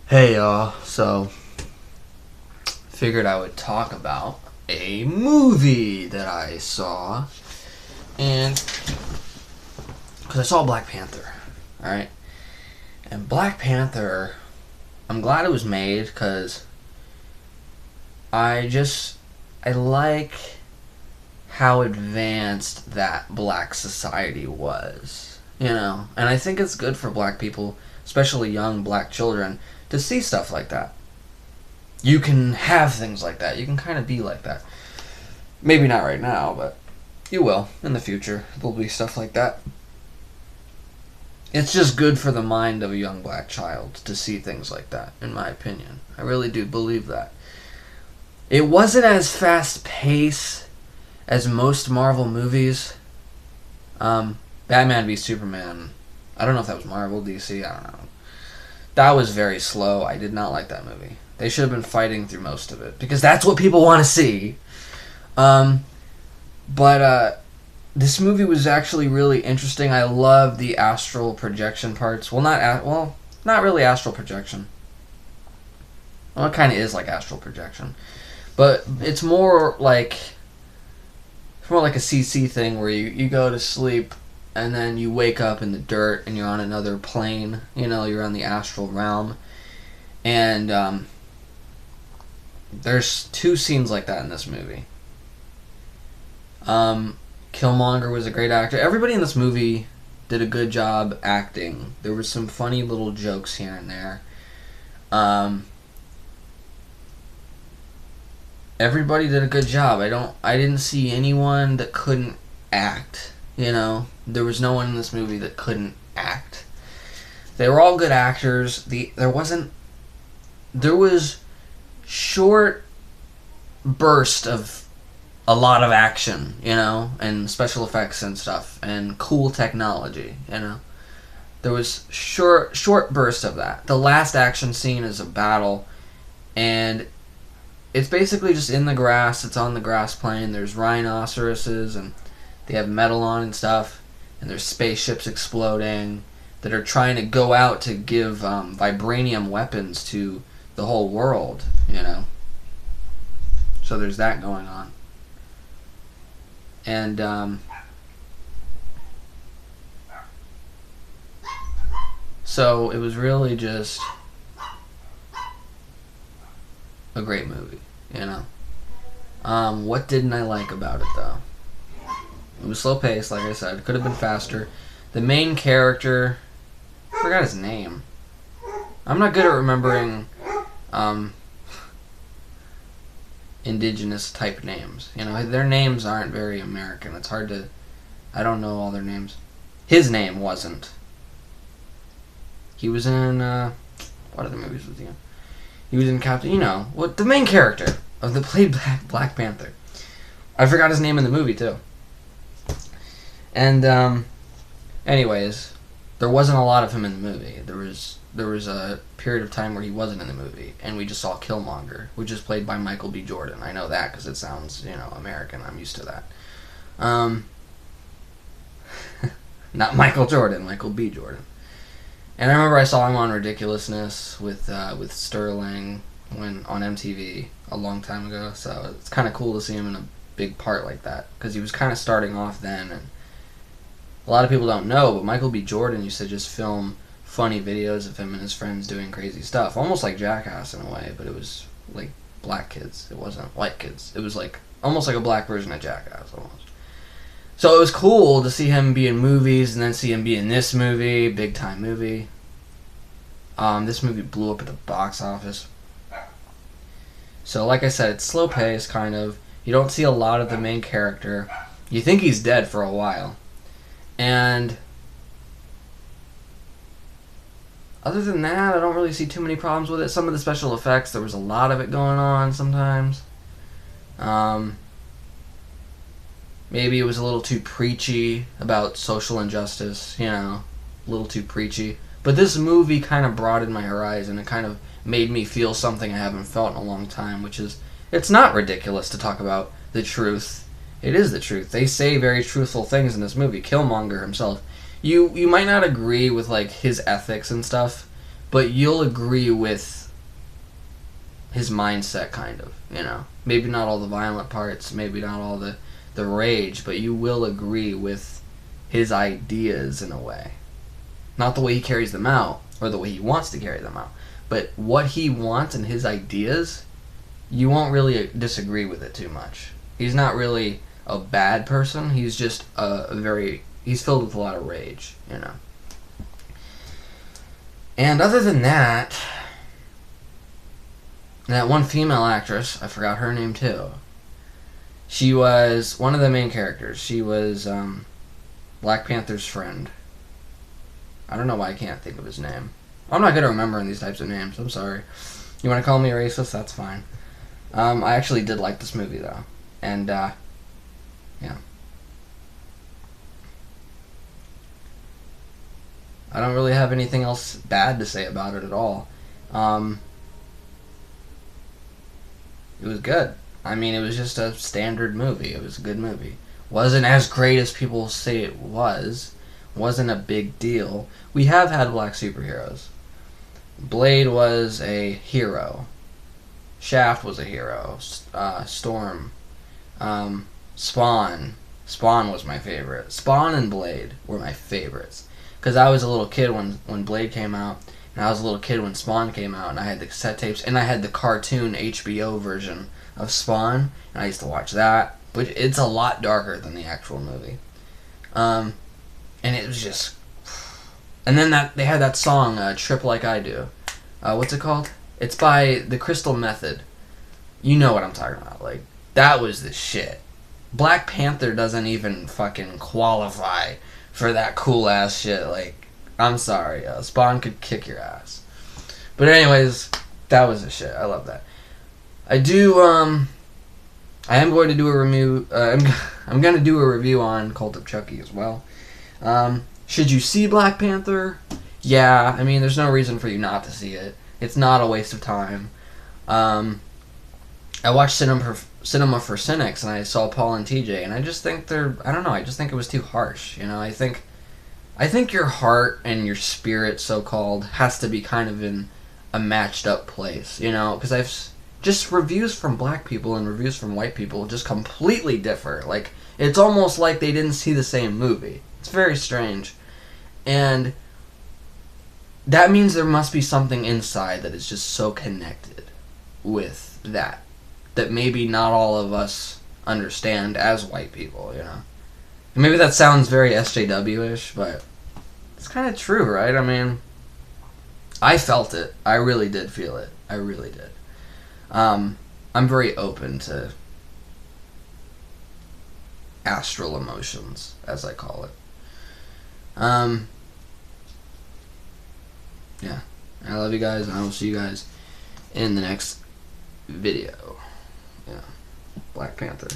Hey y'all, so figured I would talk about a movie that I saw, and because I saw Black Panther, alright? And Black Panther, I'm glad it was made because I like how advanced that black society was, and I think it's good for black people, especially young black children, to see stuff like that. You can have things like that. You can kind of be like that. Maybe not right now, but you will in the future. There'll be stuff like that. It's just good for the mind of a young black child to see things like that, in my opinion. I really do believe that. It wasn't as fast paced as most Marvel movies. Batman v Superman. I don't know if that was Marvel, DC, I don't know. That was very slow. I did not like that movie. They should have been fighting through most of it because that's what people want to see. But this movie was actually really interesting. I love the astral projection parts. Not really astral projection. Well, it kind of is like astral projection, but it's more like a CC thing where you go to sleep and then you wake up in the dirt and you're on another plane. You're on the astral realm, and there's two scenes like that in this movie. Killmonger was a great actor. Everybody in this movie did a good job acting. There were some funny little jokes here and there. Everybody did a good job. I didn't see anyone that couldn't act. There was no one in this movie that couldn't act. They were all good actors. There was short burst of a lot of action, and special effects and stuff, and cool technology, There was short burst of that. The last action scene is a battle, and it's basically just in the grass. It's on the grass plain. There's rhinoceroses, and they have metal on and stuff, and there's spaceships exploding that are trying to go out to give vibranium weapons to the whole world, So there's that going on. And so it was really just a great movie, What didn't I like about it, though? It was slow paced, like I said. It could have been faster. The main character, I forgot his name. I'm not good at remembering indigenous type names. Their names aren't very American. It's hard to... I don't know all their names. His name wasn't. He was in... what other movies was he in? He was in Captain... what the main character of the played Black Panther. I forgot his name in the movie, too. And, anyways, there wasn't a lot of him in the movie. There was a period of time where he wasn't in the movie, and we just saw Killmonger, which is played by Michael B. Jordan. I know that because it sounds, American. I'm used to that. Not Michael Jordan, Michael B. Jordan. And I remember I saw him on Ridiculousness with Sterling on MTV a long time ago, so it's kind of cool to see him in a big part like that, because he was kind of starting off then, and a lot of people don't know, but Michael B. Jordan used to just film funny videos of him and his friends doing crazy stuff. Almost like Jackass in a way, but it was like black kids. It wasn't white kids. It was like almost like a black version of Jackass almost. So it was cool to see him be in movies and then see him be in this movie, big time movie. This movie blew up at the box office. So like I said, it's slow paced kind of. You don't see a lot of the main character. You think he's dead for a while. And other than that, I don't really see too many problems with it. Some of the special effects, there was a lot of it going on sometimes. Maybe it was a little too preachy about social injustice, a little too preachy. But this movie kind of broadened my horizon. It kind of made me feel something I haven't felt in a long time, which is, it's not ridiculous to talk about the truth. It is the truth. They say very truthful things in this movie. Killmonger himself. You might not agree with, like, his ethics and stuff, but you'll agree with his mindset, kind of, you know. Maybe not all the violent parts, maybe not all the rage, but you will agree with his ideas in a way. Not the way he carries them out, or the way he wants to carry them out, but what he wants and his ideas, you won't really disagree with it too much. He's not really a bad person, he's just he's filled with a lot of rage, you know. And other than that one female actress, I forgot her name too. She was one of the main characters. She was Black Panther's friend. I don't know why I can't think of his name. I'm not good at remembering these types of names. I'm sorry. You want to call me a racist? That's fine. I actually did like this movie, though. And, yeah. I don't really have anything else bad to say about it at all. It was good. I mean, it was just a standard movie. It was a good movie. Wasn't as great as people say it was. Wasn't a big deal. We have had black superheroes. Blade was a hero. Shaft was a hero. Storm. Spawn. Spawn was my favorite. Spawn and Blade were my favorites. Because I was a little kid when Blade came out, and I was a little kid when Spawn came out, and I had the cassette tapes, and I had the cartoon HBO version of Spawn, and I used to watch that, but it's a lot darker than the actual movie. And it was just... And then they had that song, Trip Like I Do. What's it called? It's by The Crystal Method. You know what I'm talking about. Like, that was the shit. Black Panther doesn't even fucking qualify for that cool-ass shit. Like, I'm sorry. Spawn could kick your ass. But anyways, that was the shit. I love that. I am going to do a review. I'm going to do a review on Cult of Chucky as well. Should you see Black Panther? Yeah, I mean, there's no reason for you not to see it. It's not a waste of time. I watched Cinema for Cynics, and I saw Paul and TJ, and I just think I don't know, I just think it was too harsh, you know. I think your heart and your spirit, so-called, has to be kind of in a matched up place, you know, because just reviews from black people and reviews from white people just completely differ. Like, it's almost like they didn't see the same movie. It's very strange. And that means there must be something inside that is just so connected with that maybe not all of us understand as white people, you know. And maybe that sounds very SJW-ish, but it's kind of true, right? I mean, I felt it. I really did feel it. I really did. I'm very open to astral emotions, as I call it. Yeah. I love you guys, and I will see you guys in the next video. Yeah. Black Panther.